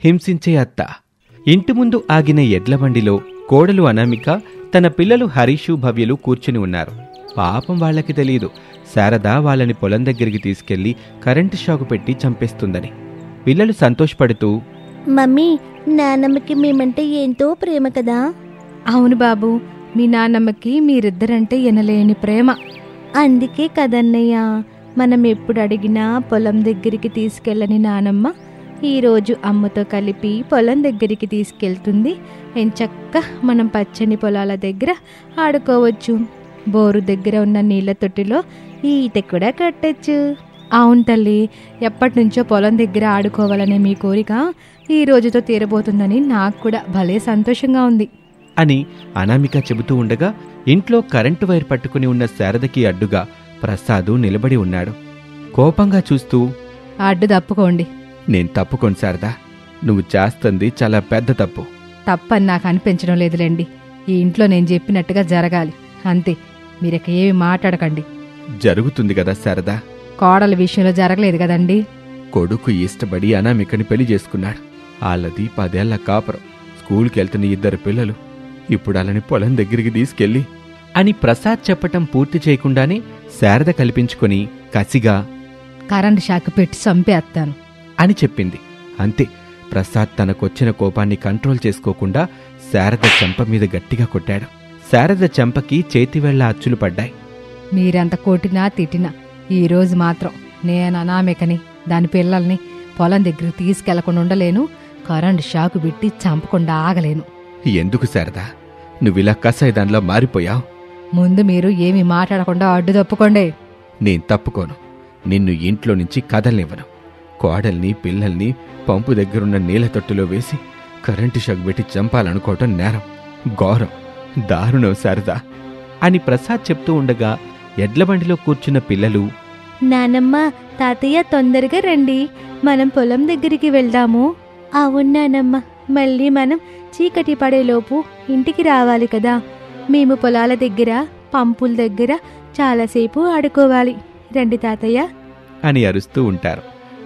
హింసించే అత్త. ఇంటి ముందు ఆగిన ఎడ్లబండిలో కోడలు అనామిక తన పిల్లలు హరీషు భవ్యలు కూర్చుని ఉన్నారు. పాపం వాళ్లకి తెలీదు శారద వాళ్ళని పొలం దగ్గరికి తీసుకెళ్లి కరెంటు షాకు పెట్టి చంపేస్తుందని. పిల్లలు సంతోషపడుతూ, మమ్మీ, నానమ్మకి మేమంటే ఎంతో ప్రేమ కదా. అవును బాబు, మీ నాన్నమ్మకి మీరిద్దరంటే ఎనలేని ప్రేమ. అందుకే కదన్నయ్య మనం ఎప్పుడు అడిగినా పొలం దగ్గరికి తీసుకెళ్ళని నానమ్మ ఈరోజు అమ్మతో కలిపి పొలం దగ్గరికి తీసుకెళ్తుంది. ఎంచక్క మనం పచ్చని పొలాల దగ్గర ఆడుకోవచ్చు. బోరు దగ్గర ఉన్న నీళ్ల తొట్టిలో ఈత కూడా కట్టచ్చు. అవును తల్లి, ఎప్పటినుంచో పొలం దగ్గర ఆడుకోవాలనే మీ కోరిక ఈ రోజుతో తీరబోతుందని నాకు కూడా భలే సంతోషంగా ఉంది అని అనామిక చెబుతూ ఉండగా ఇంట్లో కరెంటు వైర్ పట్టుకుని ఉన్న శారదకి అడ్డుగా ప్రసాదు నిలబడి ఉన్నాడు. కోపంగా చూస్తూ, అడ్డు తప్పుకోండి. నేను తప్పుకోను శారదా, నువ్వు చేస్తుంది చాలా పెద్ద తప్పు. తప్పని నాకు అనిపించడం లేదులేండి. ఈ ఇంట్లో నేను చెప్పినట్టుగా జరగాలి, అంతే. మీరిక ఏమి మాట్లాడకండి. జరుగుతుంది కదా శారదా. కోడల విషయంలో జరగలేదు కదండి. కొడుకు ఇష్టపడి అనామికని పెళ్లి చేసుకున్నాడు. వాళ్ళది 10 ఏళ్ల కాపురం, స్కూల్కి వెళ్తున్న 2 పిల్లలు. ఇప్పుడు అలాని పొలం దగ్గరికి తీసుకెళ్ళి అని ప్రసాద్ చెప్పటం పూర్తి చేయకుండానే శారద కల్పించుకొని కసిగా కరెంటు షాక్ పెట్టి చంపేస్తాను అని చెప్పింది. అంతే, ప్రసాద్ తనకొచ్చిన కోపాన్ని కంట్రోల్ చేసుకోకుండా శారద చెంప మీద గట్టిగా కొట్టాడు. శారద చెంపకి చేతివేళ్ల అచ్చులు పడ్డాయి. మీరెంత కొట్టినా తిట్టినా ఈరోజు మాత్రం నేను అనామికని దాని పిల్లల్ని పొలం దగ్గరికి తీసుకెళ్లకుండా ఉండలేను. కరెంటు షాకు పెట్టి చంపకుండా ఆగలేను. ఎందుకు శారదా నువ్విలా కసాయిదాన్లా మారిపోయావు? ముందు మీరు ఏమీ మాట్లాడకుండా అడ్డు తప్పుకోండి. నేను తప్పుకోను. నిన్ను ఇంట్లో నుంచి కదలనివ్వను. కోడల్ని పిల్లల్ని పంపు దగ్గరున్న నీళ్ల తొట్టులో వేసి కరెంటు షాక్ పెట్టి చంపాలనుకోవటం నేరం, ఘోరం, దారుణం శారదా అని ప్రసాద్ చెప్తూ ఉండగా ఎడ్లబండిలో కూర్చున్న పిల్లలు, నానమ్మ, తాతయ్య తొందరగా రండి, మనం పొలం దగ్గరికి వెళ్దాము. అవునానమ్మ, మళ్ళీ మనం చీకటి పడేలోపు ఇంటికి రావాలి కదా. మేము పొలాల దగ్గర పంపుల దగ్గర చాలాసేపు ఆడుకోవాలి. రండి తాతయ్య అని అరుస్తూ ఉంటారు.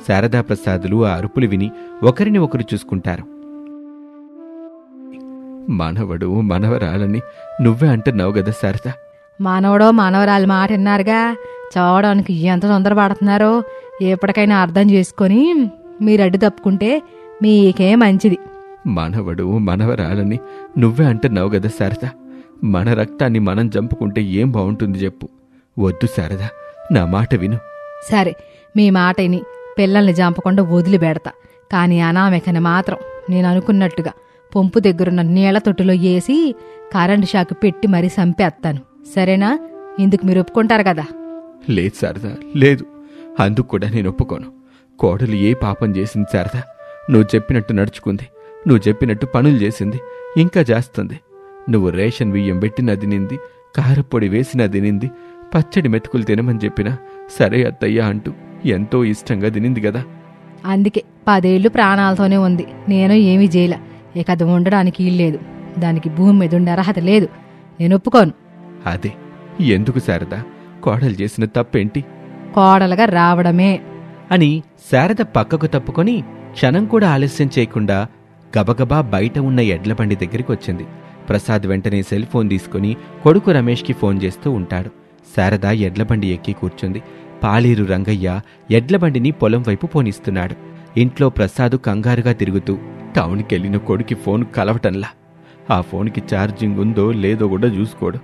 శారదా ప్రసాదులు ఆ అరుపులు విని ఒకరిని ఒకరు చూసుకుంటారు. మనవడు మనవరాలని నువ్వే అంటున్నావు గదా శారదా. మనవడో మనవరాలు మాట విన్నారుగా, చావడానికి ఎంత తొందరపడుతున్నారో ఎప్పటికైనా అర్థం చేసుకొని మీరు అడ్డు తప్పుకుంటే మీకే మంచిది. మనవడు మనవరాలని నువ్వే అంటున్నావు గదా శారదా. మన రక్తాన్ని మనం చంపుకుంటే ఏం బాగుంటుంది చెప్పు. వద్దు శారదా, నా మాట విను. సరే, మీ మాట విని పిల్లల్ని చంపకుండా వదిలిపెడతా. కానీ అనామికని మాత్రం నేను అనుకున్నట్టుగా పంపు దగ్గరున్న నీళ్ల తొట్టులో వేసి కరెంటు షాకు పెట్టి మరీ చంపేస్తాను. సరేనా? ఇందుకు మీరు ఒప్పుకుంటారు కదా? లేదు శారదా, లేదు. అందుకు కూడా నేను ఒప్పుకోను. కోడలు ఏ పాపం చేసింది శారదా? నువ్వు చెప్పినట్టు నడుచుకుంది, నువ్వు చెప్పినట్టు పనులు చేసింది, ఇంకా చేస్తుంది. నువ్వు రేషన్ బియ్యం పెట్టినా తినింది, కారపొడి వేసినా తినింది, పచ్చడి మెతుకులు తినమని చెప్పినా సరే అత్తయ్య అంటూ ఎంతో ఇష్టంగా తినింది కదా. అందుకే 10 ఏళ్ళు ప్రాణాలతోనే ఉంది. నేను ఏమీ చేయలే. ఇక అది ఉండడానికి ఇల్లేదు. దానికి భూమి మీద ఉండే అర్హత లేదు. నేను ఒప్పుకోను. అదే ఎందుకు శారదా? కోడలు చేసిన తప్పేంటి? కోడలుగా రావడమే అని శారద పక్కకు తప్పుకొని క్షణం కూడా ఆలస్యం చేయకుండా గబగబా బయట ఉన్న ఎడ్లబండి దగ్గరికి వచ్చింది. ప్రసాద్ వెంటనే సెల్ ఫోన్ తీసుకుని కొడుకు రమేష్కి ఫోన్ చేస్తూ ఉంటాడు. శారద ఎడ్లబండి ఎక్కి కూర్చుంది. పాలేరు రంగయ్య ఎడ్లబండిని పొలం వైపు పోనిస్తున్నాడు. ఇంట్లో ప్రసాదు కంగారుగా తిరుగుతూ టౌన్కెళ్ళిన కొడుకి ఫోన్ కలవటంలా. ఆ ఫోన్కి ఛార్జింగ్ ఉందో లేదో కూడా చూసుకోడు.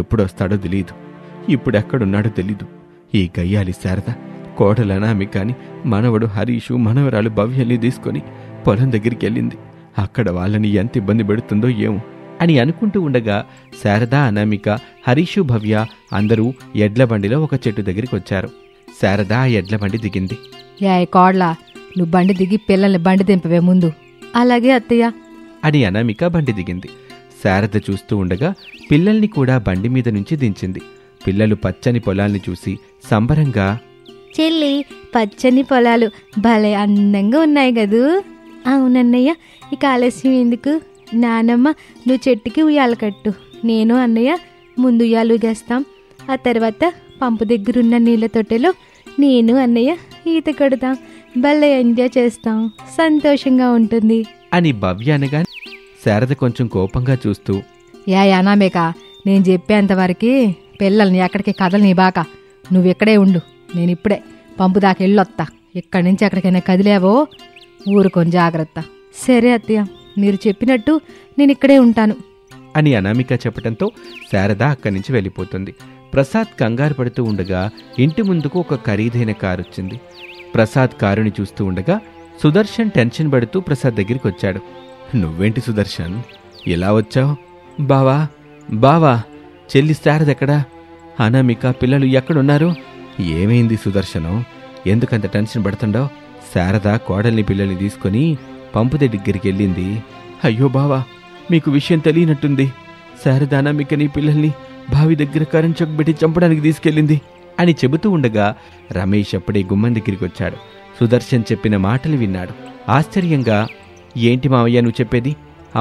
ఎప్పుడొస్తాడో తెలీదు, ఇప్పుడెక్కడున్నాడో తెలీదు. ఈ గయ్యాలి శారద కోడలనామి కాని మనవడు హరీషు మనవరాలు భవ్యల్ని తీసుకొని పొలం దగ్గరికి వెళ్ళింది. అక్కడ వాళ్ళని ఎంత ఇబ్బంది పెడుతుందో ఏమో అని అనుకుంటూ ఉండగా శారద, అనామిక, హరీషు, భవ్య అందరూ ఎడ్లబండిలో ఒక చెట్టు దగ్గరికి వచ్చారు. శారద ఆ ఎడ్లబండి దిగింది. కోడ్లా, నువ్వు బండి దిగి పిల్లల్ని బండి దింపవే ముందు. అలాగే అత్తయ్య అని అనామిక బండి దిగింది. శారద చూస్తూ ఉండగా పిల్లల్ని కూడా బండి మీద నుంచి దించింది. పిల్లలు పచ్చని పొలాల్ని చూసి సంబరంగా, చెల్లి, పచ్చని పొలాలు భలే అందంగా ఉన్నాయి కదూ. అవునన్నయ్య, ఇక ఆలస్యం ఎందుకు? నానమ్మ, నువ్వు చెట్టుకి ఉయ్యాల కట్టు, నేను అన్నయ్య ముందు ఉయ్యాలుగేస్తాం. ఆ తర్వాత పంపు దగ్గరున్న నీళ్ళ తొట్టెలో నేను అన్నయ్య ఈత కొడతాం. భలే ఎంజాయ్ చేస్తాం, సంతోషంగా ఉంటుంది అని భవ్య అనగా శారద కొంచెం కోపంగా చూస్తూ, అనామేక, నేను చెప్పేంతవరకు పిల్లల్ని ఎక్కడికి కదలని బాక. నువ్విక్కడే ఉండు, నేనిప్పుడే పంపు దాకా వెళ్ళొత్తా. ఇక్కడి నుంచి ఎక్కడికైనా కదిలేవో ఊరుకొని జాగ్రత్త. సరే అత్తయ్య, మీరు చెప్పినట్టు నేను ఇక్కడే ఉంటాను అని అనామిక చెప్పటంతో శారద అక్కడి నుంచి వెళ్ళిపోతుంది. ప్రసాద్ కంగారు పడుతూ ఉండగా ఇంటి ముందుకు ఒక ఖరీదైన కారు వచ్చింది. ప్రసాద్ కారుని చూస్తూ ఉండగా సుదర్శన్ టెన్షన్ పడుతూ ప్రసాద్ దగ్గరికి వచ్చాడు. నువ్వేంటి సుదర్శన్, ఎలా వచ్చావు? బావా బావా, చెల్లి శారదెక్కడా? అనామిక పిల్లలు ఎక్కడున్నారు? ఏమైంది సుదర్శనం, ఎందుకంత టెన్షన్ పడుతుండవు? శారద కోడల్ని పిల్లల్ని తీసుకొని పంపు దగ్గరికి వెళ్ళింది. అయ్యో బావా, మీకు విషయం తెలియనట్టుంది. శారద అనామికని పిల్లల్ని బావి దగ్గర కరెంట్ షాక్ పెట్టి చంపడానికి తీసుకెళ్ళింది అని చెబుతూ ఉండగా రమేష్ అప్పుడే గుమ్మం దగ్గరికి వచ్చాడు. సుదర్శన్ చెప్పిన మాటలు విన్నాడు. ఆశ్చర్యంగా, ఏంటి మావయ్య నువ్వు చెప్పేది?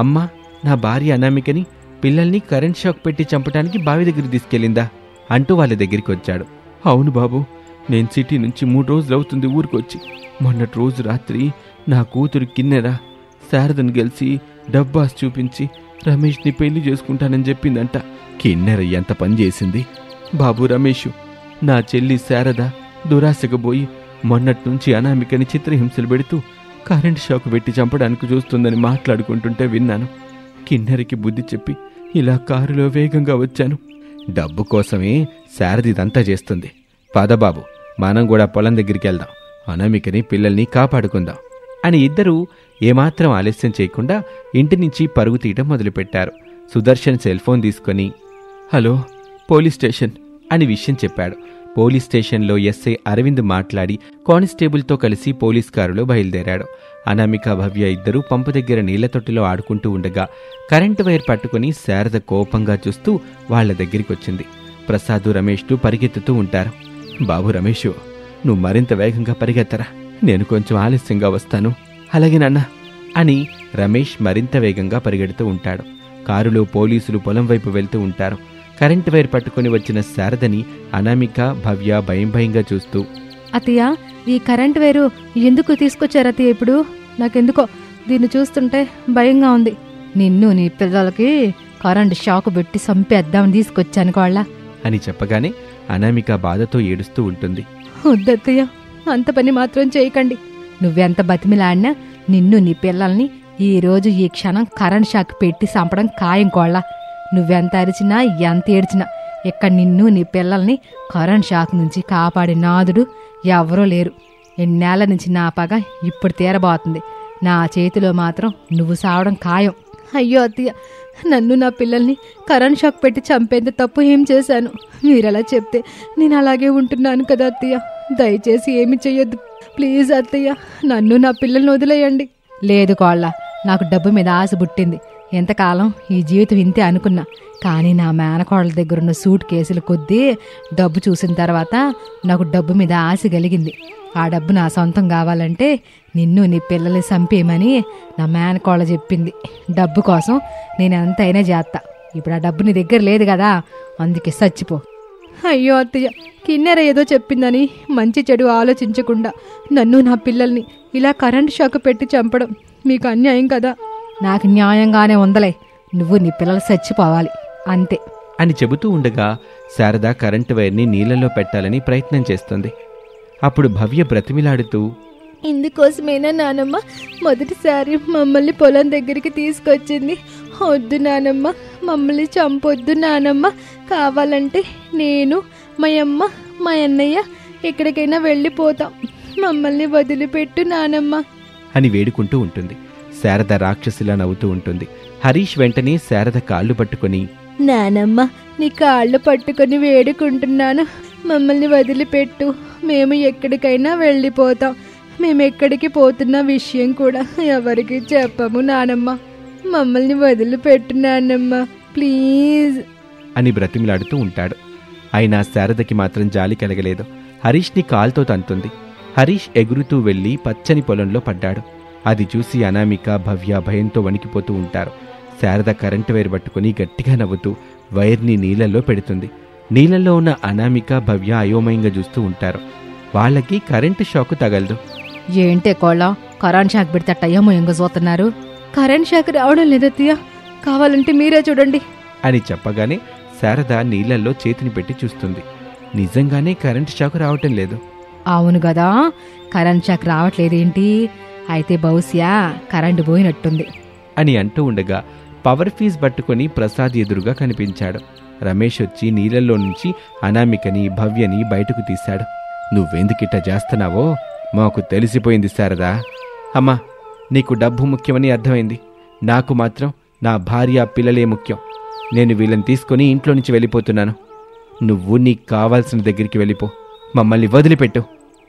అమ్మా, నా భార్య అనామికని పిల్లల్ని కరెంట్ షాక్ పెట్టి చంపడానికి బావి దగ్గరికి తీసుకెళ్ళిందా అంటూ వాళ్ళ దగ్గరికి వచ్చాడు. అవును బాబు, నేను సిటీ నుంచి 3 రోజులు అవుతుంది ఊరికొచ్చి. మొన్నటి రోజు రాత్రి నా కూతురు కిన్నెర శారదను గెలిచి డబ్బాస్ చూపించి రమేష్ని పెళ్లి చేసుకుంటానని చెప్పిందంట. కిన్నెర ఎంత పని చేసింది బాబు. రమేషు, నా చెల్లి శారద దురాశకు పోయి మొన్నట్నుంచి అనామికని చిత్రహింసలు పెడుతూ కరెంట్ షాక్ పెట్టి చంపడానికి చూస్తుందని మాట్లాడుకుంటుంటే విన్నాను. కిన్నెరకి బుద్ధి చెప్పి ఇలా కారులో వేగంగా వచ్చాను. డబ్బు కోసమే శారదిదంతా చేస్తుంది. పదబాబు, మనం కూడా పొలం దగ్గరికి వెళ్దాం, అనామికని పిల్లల్ని కాపాడుకుందాం అని ఇద్దరూ ఏమాత్రం ఆలస్యం చేయకుండా ఇంటి నుంచి పరుగు తీయడం మొదలుపెట్టారు. సుదర్శన్ సెల్ ఫోన్ తీసుకొని, హలో పోలీస్ స్టేషన్ అని విషయం చెప్పాడు. పోలీస్ స్టేషన్లో ఎస్ఐ అరవింద్ మాట్లాడి కానిస్టేబుల్తో కలిసి పోలీస్ కారులో బయలుదేరాడు. అనామిక భవ్య ఇద్దరూ పంపు దగ్గర నీళ్ల తొట్టిలో ఆడుకుంటూ ఉండగా కరెంటు వైర్ పట్టుకుని శారద కోపంగా చూస్తూ వాళ్ల దగ్గరికొచ్చింది. ప్రసాద్, రమేష్లు పరిగెత్తుతూ ఉంటారు. బాబు రమేషు, నువ్వు మరింత వేగంగా పరిగెత్తరా, నేను కొంచెం ఆలస్యంగా వస్తాను. అలాగే నాన్న అని రమేష్ మరింత వేగంగా పరిగెడుతూ ఉంటాడు. కారులో పోలీసులు పొలం వైపు వెళ్తూ ఉంటారు. కరెంటు వైర్ పట్టుకుని వచ్చిన శారదని అనామిక, భవ్య భయం భయంగా చూస్తూ, అత్తయ్య, ఈ కరెంట్ వైరు ఎందుకు తీసుకొచ్చారు అత్తయ్య? ఇప్పుడు నాకెందుకో దీన్ని చూస్తుంటే భయంగా ఉంది. నిన్ను నీ పిల్లలకి కరెంటు షాక్ పెట్టి చంపేద్దామని తీసుకొచ్చాను కోళ్ళ అని చెప్పగానే అనామిక బాధతో ఏడుస్తూ ఉంటుంది. వద్దత్తయ్య, అంత పని మాత్రం చేయకండి. నువ్వెంత బతిమిలాడినా నిన్ను నీ పిల్లల్ని ఈ రోజు ఈ క్షణం కరెంట్ షాక్ పెట్టి చంపడం ఖాయం కోళ్ళ. నువ్వెంత అరిచినా ఎంత ఏడ్చినా ఇక్కడ నిన్ను నీ పిల్లల్ని కరెంట్ షాక్ నుంచి కాపాడే నాదుడు ఎవరూ లేరు. ఎన్నేళ్ల నుంచి నా పగ ఇప్పుడు తీరబోతుంది. నా చేతిలో మాత్రం నువ్వు సావడం ఖాయం. అయ్యో అత్తయ్య, నన్ను నా పిల్లల్ని కరెంట్ షాక్ పెట్టి చంపేంత తప్పు ఏం చేశాను? మీరలా చెప్తే నేను అలాగే ఉంటున్నాను కదా అత్తయ్య. దయచేసి ఏమి చెయ్యొద్దు ప్లీజ్ అత్తయ్య, నన్ను నా పిల్లల్ని వదిలేయండి. లేదు కోళ్ళ, నాకు డబ్బు మీద ఆశ పుట్టింది. ఎంతకాలం ఈ జీవితం ఇంతే అనుకున్నా. కానీ నా మేనకోడల దగ్గరున్న సూట్ కేసులు కొద్దీ డబ్బు చూసిన తర్వాత నాకు డబ్బు మీద ఆశ కలిగింది. ఆ డబ్బు నా సొంతం కావాలంటే నిన్ను నీ పిల్లల్ని చంపేయమని నా మేనకోళ్ళ చెప్పింది. డబ్బు కోసం నేను ఎంతైనా చేస్తా. ఇప్పుడు ఆ డబ్బు నీ దగ్గర లేదు కదా, అందుకే చచ్చిపో. అయ్యో అత్తయ్య, కిన్నెర ఏదో చెప్పిందని మంచి చెడు ఆలోచించకుండా నన్ను నా పిల్లల్ని ఇలా కరెంట్ షాక్ పెట్టి చంపడం మీకు అన్యాయం కదా. నాకు న్యాయంగానే ఉందలే, నువ్వు నీ పిల్లలు చచ్చిపోవాలి అంతే అని చెబుతూ ఉండగా శారద కరెంటు వైర్ని నీళ్లలో పెట్టాలని ప్రయత్నం చేస్తుంది. అప్పుడు భవ్య బ్రతిమిలాడుతూ, ఇందుకోసమేనా నానమ్మ మొదటిసారి మమ్మల్ని పొలం దగ్గరికి తీసుకొచ్చింది? వద్దు నానమ్మ, మమ్మల్ని చంపొద్దు నానమ్మ. కావాలంటే నేను, మా అమ్మ, మా అన్నయ్య ఎక్కడికైనా వెళ్ళిపోతాం. మమ్మల్ని వదిలిపెట్టు నానమ్మ అని వేడుకుంటూ ఉంటుంది. శారద రాక్షసిలా నవ్వుతూ ఉంటుంది. హరీష్ వెంటనే శారద కాళ్ళు పట్టుకొని, నానమ్మ, నీ కాళ్ళు పట్టుకొని వేడుకుంటున్నాను, మమ్మల్ని వదిలిపెట్టు. మేము ఎక్కడికైనా వెళ్ళిపోతాం. మేమెక్కడికి పోతున్న విషయం కూడా ఎవరికి చెప్పము నానమ్మ. మమ్మల్ని వదిలిపెట్టు నానమ్మ ప్లీజ్ అని బ్రతిమిలాడుతూ ఉంటాడు. అయినా శారదకి మాత్రం జాలి కలగలేదు. హరీష్ని కాల్తో తంతుంది. హరీష్ ఎగురుతూ వెళ్లి పచ్చని పొలంలో పడ్డాడు. అది చూసి అనామిక, భవ్య భయంతో వణికిపోతూ ఉంటారు. శారద కరెంటు వైర్ పట్టుకుని గట్టిగా నవ్వుతూ వైర్ని నీళ్లలో పెడుతుంది. నీళ్లలో ఉన్న అనామిక, భవ్య అయోమయంగా చూస్తూ ఉంటారు. వాళ్ళకి కరెంటు షాకు తగలదు. ఏంటే కోళ్ళ కరెంట్ షాక్ పెడితేట్టయ్యేమో ఇంక చూస్తున్నారు. కరెంట్ షాక్ రావడం లేదత్తయ్య, కావాలంటే మీరే చూడండి అని చెప్పగానే శారద నీళ్లల్లో చేతిని పెట్టి చూస్తుంది. నిజంగానే కరెంటు షాక్ రావటం లేదు. అవును కదా, కరెంట్ షాక్ రావట్లేదేంటి? అయితే బహుశా కరెంటు పోయినట్టుంది అని అంటూ ఉండగా పవర్ ఫీజ్ పట్టుకొని ప్రసాద్ ఎదురుగా కనిపించాడు. రమేష్ వచ్చి నీళ్ళల్లో నుంచి అనామికని భవ్యని బయటకు తీశాడు. నువ్వెందుకిట్ట చేస్తున్నావో మాకు తెలిసిపోయింది శారదా. అమ్మా, నీకు డబ్బు ముఖ్యమని అర్థమైంది. నాకు మాత్రం నా భార్య పిల్లలే ముఖ్యం. నేను వీళ్ళని తీసుకొని ఇంట్లో నుంచి వెళ్ళిపోతున్నాను. నువ్వు నీకు కావాల్సిన దగ్గరికి వెళ్ళిపో, మమ్మల్ని వదిలిపెట్టు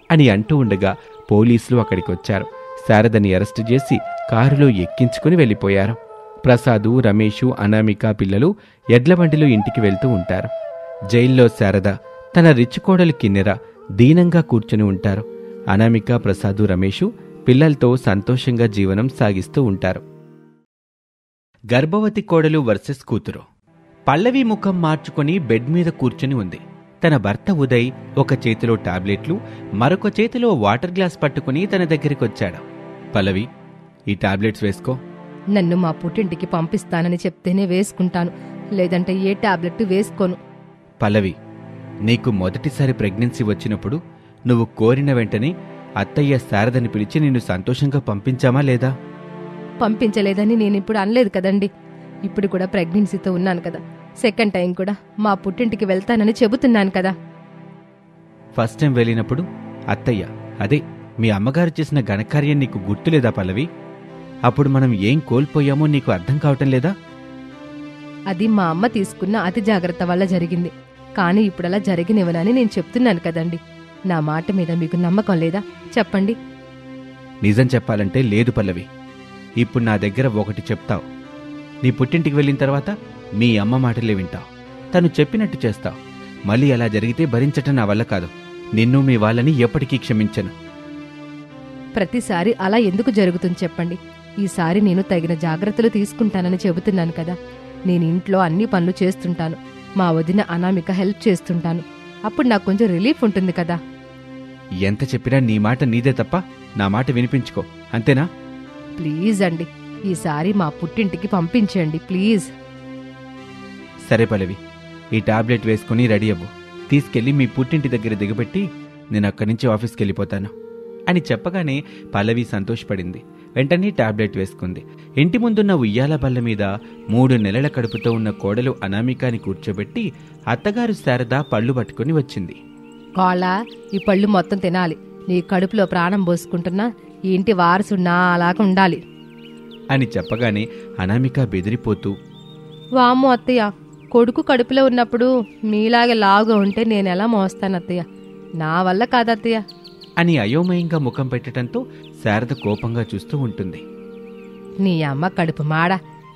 అని అంటూ ఉండగా పోలీసులు అక్కడికొచ్చారు. శారదని అరెస్టు చేసి కారులో ఎక్కించుకుని వెళ్ళిపోయారు. ప్రసాదు, రమేషు, అనామిక పిల్లలు ఎడ్లబండిలో ఇంటికి వెళ్తూ ఉంటారు. జైల్లో శారద, తన రిచ్ కోడలు కిన్నెర దీనంగా కూర్చుని ఉంటారు. అనామిక, ప్రసాదు, రమేషు పిల్లలతో సంతోషంగా జీవనం సాగిస్తూ ఉంటారు. గర్భవతి కోడలు వర్సెస్ కూతురు. పల్లవి ముఖం మార్చుకొని బెడ్ మీద కూర్చుని ఉంది. తన భర్త ఉదయ్ ఒక చేతిలో టాబ్లెట్లు, మరొక చేతిలో వాటర్ గ్లాస్ పట్టుకుని తన దగ్గరికొచ్చాడు. పల్లవి, ఈ టాబ్లెట్స్ వేసుకో. నన్ను మా పుట్టింటికి పంపిస్తానని చెప్తేనే వేసుకుంటాను, లేదంటే ఏ టాబ్లెట్ వేసుకోను. పల్లవి, నీకు మొదటిసారి ప్రెగ్నెన్సీ వచ్చినప్పుడు నువ్వు కోరిన వెంటనే అత్తయ్య శారదని పిలిచి నిన్ను సంతోషంగా పంపించామా లేదా? పంపించలేదని నేనిప్పుడు అనలేదు కదండి. ఇప్పుడు కూడా ప్రెగ్నెన్సీతో ఉన్నాను కదా. సెకండ్ టైం కూడా మా పుట్టింటికి వెళ్తానని చెబుతున్నాను కదా. ఫస్ట్ టైం వెళ్ళినప్పుడు అత్తయ్య, అదే మీ అమ్మగారు చేసిన ఘనకార్యం నీకు గుర్తులేదా పల్లవి? అప్పుడు మనం ఏం కోల్పోయామో నీకు అర్థం కావటం లేదా? అది మా అమ్మ తీసుకున్న అతి జాగ్రత్త వల్ల జరిగింది. కానీ ఇప్పుడలా జరిగినివ్వనని నేను చెప్తున్నాను కదండి. నా మాట మీద మీకు నమ్మకం లేదా చెప్పండి? నిజం చెప్పాలంటే లేదు పల్లవి. ఇప్పుడు నా దగ్గర ఒకటి చెప్తావు, నీ పుట్టింటికి వెళ్ళిన తర్వాత మీ అమ్మ మాటలే వింటావు, తను చెప్పినట్టు చేస్తావు. మళ్ళీ అలా జరిగితే భరించటం నా వల్ల కాదు. నిన్ను మీ వాళ్ళని ఎప్పటికీ క్షమించను. ప్రతిసారి అలా ఎందుకు జరుగుతుంది చెప్పండి? ఈసారి నేను తగిన జాగ్రత్తలు తీసుకుంటానని చెబుతున్నాను కదా. నేను ఇంట్లో అన్ని పనులు చేస్తుంటాను, మా వదిన అనామిక హెల్ప్ చేస్తుంటాను. అప్పుడు నాకు కొంచెం రిలీఫ్ ఉంటుంది కదా. ఎంత చెప్పినా నీ మాట నీదే తప్ప నా మాట వినిపించుకో, అంతేనా? ప్లీజ్ అండి, ఈసారి మా పుట్టింటికి పంపించండి ప్లీజ్. సరే పల్లవి, ఈ టాబ్లెట్ వేసుకుని రెడీ అవ్వు. తీసుకెళ్లి మీ పుట్టింటి దగ్గర దిగబెట్టి నేను అక్కడి నుంచి ఆఫీస్కి వెళ్ళిపోతాను అని చెప్పగానే పల్లవి సంతోషపడింది. వెంటనే టాబ్లెట్ వేసుకుంది. ఇంటి ముందున్న ఉయ్యాల బల్ల మీద 3 నెలల కడుపుతో ఉన్న కోడలు అనామికాని కూర్చోబెట్టి అత్తగారు శారద పళ్ళు పట్టుకుని వచ్చింది. కోళ్ళ, ఈ పళ్ళు మొత్తం తినాలి. నీ కడుపులో ప్రాణం పోసుకుంటున్నా ఈ ఇంటి వారసున్నా అలాగా ఉండాలి అని చెప్పగానే అనామిక బెదిరిపోతూ, వామ్మో అత్తయ్య, కొడుకు కడుపులో ఉన్నప్పుడు మీలాగే లావుగా ఉంటే నేనెలా మోస్తాను అత్తయ్య? నా వల్ల కాదత్తయ్య అని అయోమయంగా ముఖం పెట్టడంతో శారద కోపంగా చూస్తూ ఉంటుంది. నీ అమ్మ కడుపు మాడ,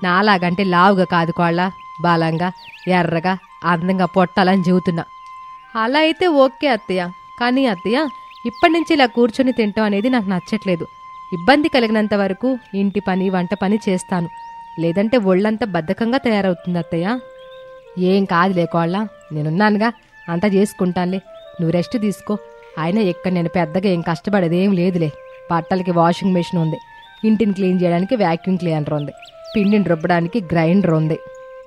నాలాగంటే లావుగా కాదు కోళ్ళ, బలంగా ఎర్రగా అందంగా పొట్టాలని చెబుతున్నా. అలా అయితే ఓకే అత్తయ్య, కానీ అత్తయ్య ఇప్పటి నుంచి ఇలా కూర్చొని తింటాం అనేది నాకు నచ్చట్లేదు. ఇబ్బంది కలిగినంత వరకు ఇంటి పని వంట పని చేస్తాను, లేదంటే ఒళ్ళంతా బద్ధకంగా తయారవుతుంది అత్తయ్య. ఏం కాదులే కోళ్ళ, నేనున్నానుగా, అంతా చేసుకుంటానులే, నువ్వు రెస్ట్ తీసుకో. అయినా ఇక్కడ నేను పెద్దగా ఏం కష్టపడేదేం లేదులే. బట్టలకి వాషింగ్ మెషిన్ ఉంది, ఇంటిని క్లీన్ చేయడానికి వ్యాక్యూమ్ క్లీనర్ ఉంది, పిండిని రుబ్బడానికి గ్రైండర్ ఉంది,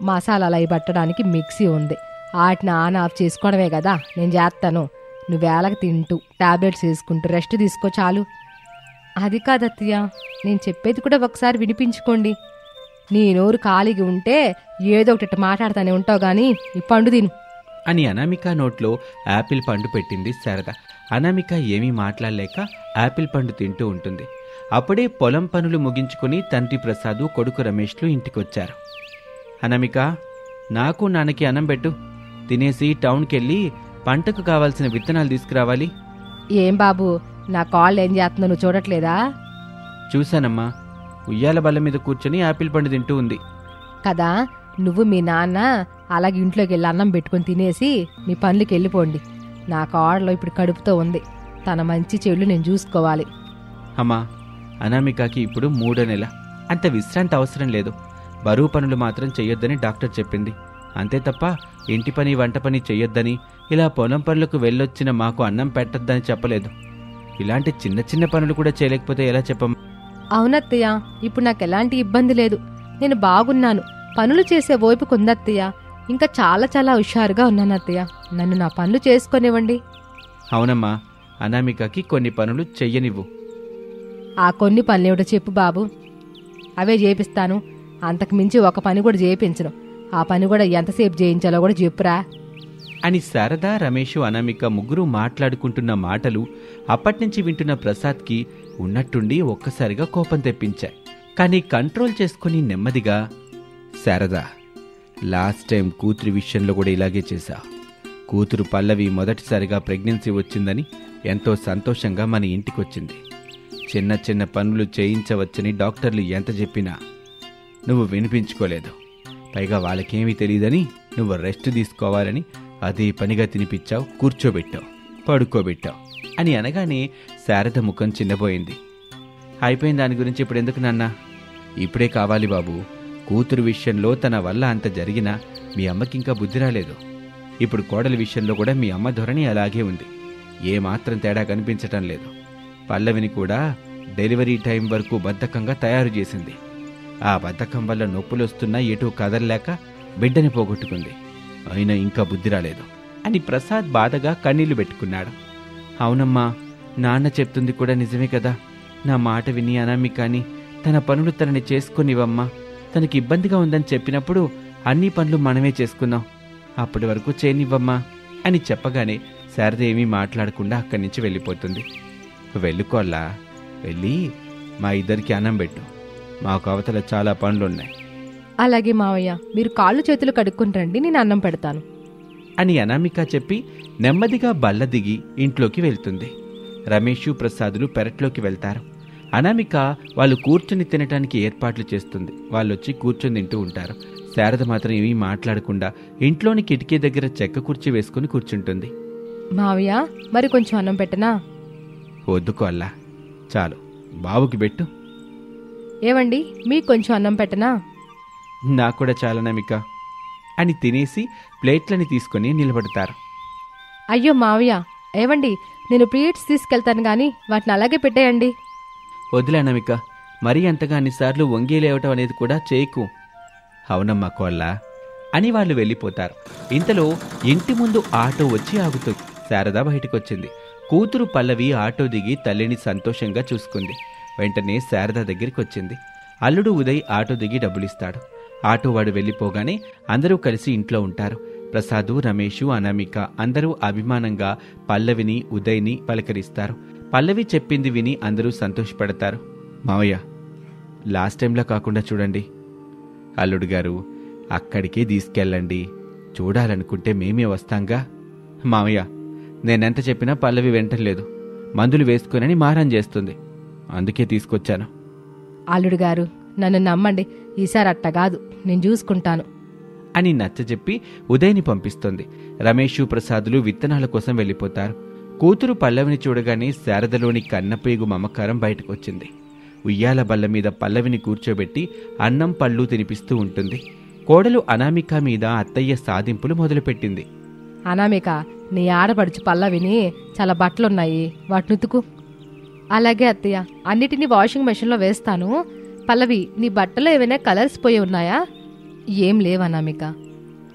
మసాలాలు అవి పట్టడానికి మిక్సీ ఉంది. వాటిని ఆన్ ఆఫ్ చేసుకోవడమే కదా నేను చేస్తాను. నువ్వేళకి తింటూ టాబ్లెట్స్ వేసుకుంటూ రెస్ట్ తీసుకో చాలు. అది కాదత్తయ్య, నేను చెప్పేది కూడా ఒకసారి వినిపించుకోండి. నీ నోరు ఖాళీగా ఉంటే ఏదో ఒకటి మాట్లాడుతూనే ఉంటావు గాని ఈ పండు తిను అని అనామిక నోట్లో యాపిల్ పండు పెట్టింది శారద. అనామిక ఏమీ మాట్లాడలేక యాపిల్ పండు తింటూ ఉంటుంది. అప్పుడే పొలం పనులు ముగించుకుని తండ్రి ప్రసాదు, కొడుకు రమేష్లు ఇంటికొచ్చారు. అనామిక, నాకు నాన్నకి అన్నం పెట్టు, తినేసి టౌన్కెళ్ళి పంటకు కావాల్సిన విత్తనాలు తీసుకురావాలి. ఏం బాబు, నా కాళ్ళు ఏం చేస్తుందో నువ్వు చూడట్లేదా? చూశానమ్మా, ఉయ్యాల బల్ల మీద కూర్చొని యాపిల్ పండు తింటూ ఉంది కదా. నువ్వు మీ నాన్న అలాగే ఇంట్లోకి వెళ్ళి అన్నం పెట్టుకుని తినేసి మీ పనులకి వెళ్ళిపోండి. నా కాళ్ళలో ఇప్పుడు కడుపుతో ఉంది, తన మంచి చెడులు నేను చూసుకోవాలి. అమ్మా, అనామికకి ఇప్పుడు 3వ నెల, అంత విశ్రాంతి అవసరం లేదు. బరువు పనులు మాత్రం చెయ్యొద్దని డాక్టర్ చెప్పింది. అంతే తప్ప ఇంటి పని వంట పని చెయ్యొద్దని, ఇలా పొలం పనులకు వెళ్ళొచ్చిన మాకు అన్నం పెట్టొద్దని చెప్పలేదు. ఇలాంటి చిన్న చిన్న పనులు కూడా చేయలేకపోతే ఎలా చెప్పమ్మా? అవునత్తయ్య, ఇప్పుడు నాకు ఎలాంటి ఇబ్బంది లేదు. నేను బాగున్నాను. పనులు చేసే ఓపిక ఉందత్తయ్య. ఇంకా చాలా చాలా హుషారుగా ఉన్నాను అత్తయ్య. నన్ను నా పనులు చేసుకొనివ్వండి. అవునమ్మా, అనామికకి కొన్ని పనులు చెయ్యనివ్వు. ఆ కొన్ని పనులేమిటో చెప్పు బాబు. అవే చేపిస్తాను. అంతకు మించి ఒక పని కూడా చేయించను. ఆ పని కూడా ఎంతసేపు చేయించాలో కూడా చెప్పురా అని శారద, రమేషు, అనామిక ముగ్గురు మాట్లాడుకుంటున్న మాటలు అప్పట్నుంచి వింటున్న ప్రసాద్కి ఉన్నట్టుండి ఒక్కసారిగా కోపం తెప్పించాయి. కానీ కంట్రోల్ చేసుకుని నెమ్మదిగా, శారద, లాస్ట్ టైం కూతురి విషయంలో కూడా ఇలాగే చేశా. కూతురు పల్లవి మొదటిసారిగా ప్రెగ్నెన్సీ వచ్చిందని ఎంతో సంతోషంగా మన ఇంటికొచ్చింది. చిన్న చిన్న పనులు చేయించవచ్చని డాక్టర్లు ఎంత చెప్పినా నువ్వు వినిపించుకోలేదు. పైగా వాళ్ళకేమీ తెలియదని నువ్వు రెస్ట్ తీసుకోవాలని అదే పనిగా తినిపించావు, కూర్చోబెట్టావు, పడుకోబెట్టావు అని అనగానే శారద ముఖం చిన్నపోయింది. అయిపోయిన దాని గురించి ఇప్పుడు ఎందుకు నాన్నా? ఇప్పుడే కావాలి బాబు. కూతురు విషయంలో తన వల్ల అంత జరిగినా మీ అమ్మకింకా బుద్ధి రాలేదు. ఇప్పుడు కోడలి విషయంలో కూడా మీ అమ్మ ధోరణి అలాగే ఉంది. ఏమాత్రం తేడా కనిపించటం లేదు. పల్లవిని కూడా డెలివరీ టైం వరకు బద్ధకంగా తయారు చేసింది. ఆ బద్ధకం వల్ల నొప్పులొస్తున్నా ఎటూ కదలలేక బిడ్డని పోగొట్టుకుంది. అయినా ఇంకా బుద్ధి రాలేదు అని ప్రసాద్ బాధగా కన్నీళ్లు పెట్టుకున్నాడు. అవునమ్మా, నాన్న చెప్తుంది కూడా నిజమే కదా. నా మాట విని అనామికని తన పనులు తనని చేసుకునివమ్మా. తనకి ఇబ్బందిగా ఉందని చెప్పినప్పుడు అన్ని పనులు మనమే చేసుకున్నాం. అప్పటి వరకు చేయనివ్వమ్మా అని చెప్పగానే శారద ఏమీ మాట్లాడకుండా అక్కడి నుంచి వెళ్ళిపోతుంది. వెళ్ళుకోల్లా, వెళ్ళి మా ఇద్దరికి అన్నం పెట్టు. మాకు అవతల చాలా పనులున్నాయి. అలాగే మావయ్య, మీరు కాళ్ళు చేతులు కడుక్కుని రండి, నేను అన్నం పెడతాను అని అనామిక చెప్పి నెమ్మదిగా బల్ల దిగి ఇంట్లోకి వెళ్తుంది. రమేషు, ప్రసాదులు పెరట్లోకి వెళ్తారు. అనామిక వాళ్ళు కూర్చుని తినటానికి ఏర్పాట్లు చేస్తుంది. వాళ్ళొచ్చి కూర్చొని తింటూ ఉంటారు. శారద మాత్రం ఏమీ మాట్లాడకుండా ఇంట్లోని కిటికీ దగ్గర చెక్క కుర్చీ వేసుకుని కూర్చుంటుంది. మావయ్య, మరి కొంచెం అన్నం పెట్టనా? వద్దుకో అల్లా, చాలు, బావుకి పెట్టు. ఏవండి, మీకు కొంచెం అన్నం పెట్టనా? నాకు కూడా చాలా అనామిక అని తినేసి ప్లేట్లని తీసుకుని నిలబడతారు. అయ్యో మావయ్య, ఏవండి, నేను ప్లేట్స్ తీసుకెళ్తాను గాని వాటిని అలాగే పెట్టేయండి. వదిలే అనామిక, మరీ అంతగా అన్నిసార్లు వంగి లేవటం అనేది కూడా చేయకు. అవునమ్మా కోళ్ళ అని వాళ్ళు వెళ్ళిపోతారు. ఇంతలో ఇంటి ముందు ఆటో వచ్చి ఆగుతుంది. శారద బయటకొచ్చింది. కూతురు పల్లవి ఆటో దిగి తల్లిని సంతోషంగా చూసుకుంది. వెంటనే శారద దగ్గరికి వచ్చింది. అల్లుడు ఉదయ్ ఆటో దిగి డబ్బులిస్తాడు. ఆటో వాడు వెళ్ళిపోగానే అందరూ కలిసి ఇంట్లో ఉంటారు. ప్రసాదు, రమేషు, అనామిక అందరూ అభిమానంగా పల్లవిని, ఉదయ్ని పలకరిస్తారు. పల్లవి చెప్పింది విని అందరూ సంతోషపడతారు. మావయ్య, లాస్ట్ టైంలా కాకుండా చూడండి. అల్లుడు గారు, అక్కడికే తీసుకెళ్ళండి. చూడాలనుకుంటే మేమే వస్తాంగా. మావయ్య, నేనెంత చెప్పినా పల్లవి వెంటలేదు. మందులు వేసుకునని మారం చేస్తుంది. అందుకే తీసుకొచ్చాను. అల్లుడు గారు, నన్ను నమ్మండి. ఈసారి అట్ట కాదు, నేను చూసుకుంటాను అని నచ్చజెప్పి ఉదయ్ని పంపిస్తుంది. రమేషు, ప్రసాదులు విత్తనాల కోసం వెళ్ళిపోతారు. కూతురు పల్లవిని చూడగానే శారదలోని కన్నపేగు మమకారం బయటకొచ్చింది. ఉయ్యాల బల్ల మీద పల్లవిని కూర్చోబెట్టి అన్నం, పళ్ళు తినిపిస్తూ ఉంటుంది. కోడలు అనామిక మీద అత్తయ్య సాధింపులు మొదలుపెట్టింది. అనామిక, నీ ఆడపడుచు పల్లవిని చాలా బట్టలున్నాయి, వాటిని ఉతుకు. అలాగే అత్తయ్య, అన్నిటినీ వాషింగ్ మెషిన్లో వేస్తాను. పల్లవి, నీ బట్టలో ఏమైనా కలర్స్ పోయి ఉన్నాయా? ఏం లేవనామిక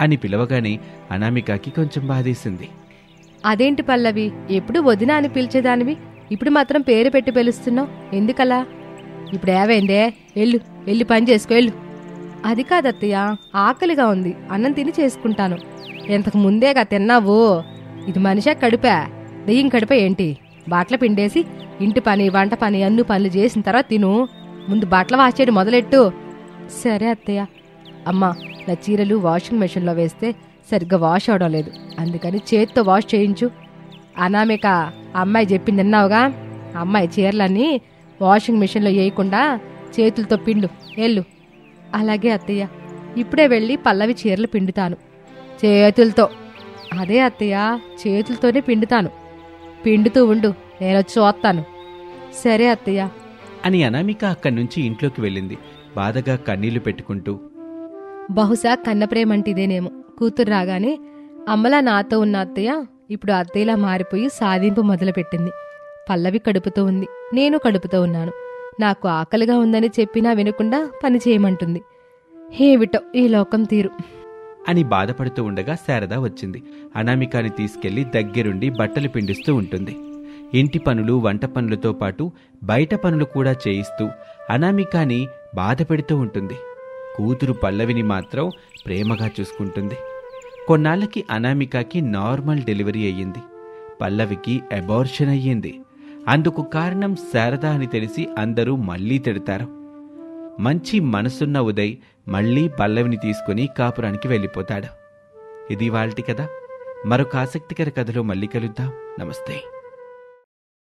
అని పిలవగానే అనామికకి కొంచెం బాధేసింది. అదేంటి పల్లవి, ఎప్పుడు వదిన అని పిలిచేదానివి, ఇప్పుడు మాత్రం పేరు పెట్టి పిలుస్తున్నావు, ఎందుకలా? ఇప్పుడు ఏవైందే? వెళ్ళి పని చేసుకో, వెళ్ళు. అది కాదత్తయ్య, ఆకలిగా ఉంది, అన్నం తిని చేసుకుంటాను. ఇంతకు ముందేగా తిన్నావు. ఇది మనిషా కడుపా? దెయ్యం కడుప ఏంటి? బట్టలు పిండేసి ఇంటి పని, వంట పని అన్ని పనులు చేసిన తర్వాత తిను. ముందు బట్టలు వాష్ చేయడం మొదలెట్టు. సరే అత్తయ్య. అమ్మా, నా చీరలు వాషింగ్ మెషిన్లో వేస్తే సరిగ్గా వాష్ అవడం లేదు, అందుకని చేతితో వాష్ చేయించు. అనామిక, అమ్మాయి చెప్పింది విన్నావుగా? అమ్మాయి చీరలన్నీ వాషింగ్ మెషిన్లో వేయకుండా చేతులతో పిండు, వెళ్ళు. అలాగే అత్తయ్య, ఇప్పుడే వెళ్ళి పల్లవి చీరలు పిండుతాను. చేతులతో? అదే అత్తయ్య, చేతులతోనే పిండుతాను. పిండుతూ ఉండు, నేనొచ్చి చూస్తాను. సరే అత్తయ్య అని అనామిక అక్కడి నుంచి ఇంట్లోకి వెళ్ళింది, బాధగా కన్నీళ్లు పెట్టుకుంటూ. బహుశా కన్నప్రేమంటిదేనేమో. కూతురు రాగానే అమ్మలా నాతో ఉన్న అత్తయ్య ఇప్పుడు అత్తయ్యలా మారిపోయి సాధింపు మొదలుపెట్టింది. పల్లవి కడుపుతో ఉంది, నేను కడుపుతో ఉన్నాను. నాకు ఆకలిగా ఉందని చెప్పినా వినకుండా పని చేయమంటుంది. ఏమిటో ఈ లోకం తీరు. అని బాధపడుతూ ఉండగా శారద వచ్చింది. అనామికాని తీసుకెళ్లి దగ్గరుండి బట్టలు పిండిస్తూ ఉంటుంది. ఇంటి పనులు, వంట పనులతో పాటు బయట పనులు కూడా చేయిస్తూ అనామికాని బాధ పెడుతూ ఉంటుంది. కూతురు పల్లవిని మాత్రం ప్రేమగా చూసుకుంటుంది. కొన్నాళ్ళకి అనామికకి నార్మల్ డెలివరీ అయ్యింది. పల్లవికి అబార్షన్ అయ్యింది. అందుకు కారణం శారద అని తెలిసి అందరూ మళ్లీ తిడతారు. మంచి మనసున్న ఉదయ్ మళ్లీ పల్లవిని తీసుకుని కాపురానికి వెళ్ళిపోతాడు. ఇది వాళ్ళటి కథ. మరొక ఆసక్తికర కథలో మళ్ళీ కలుద్దాం. నమస్తే.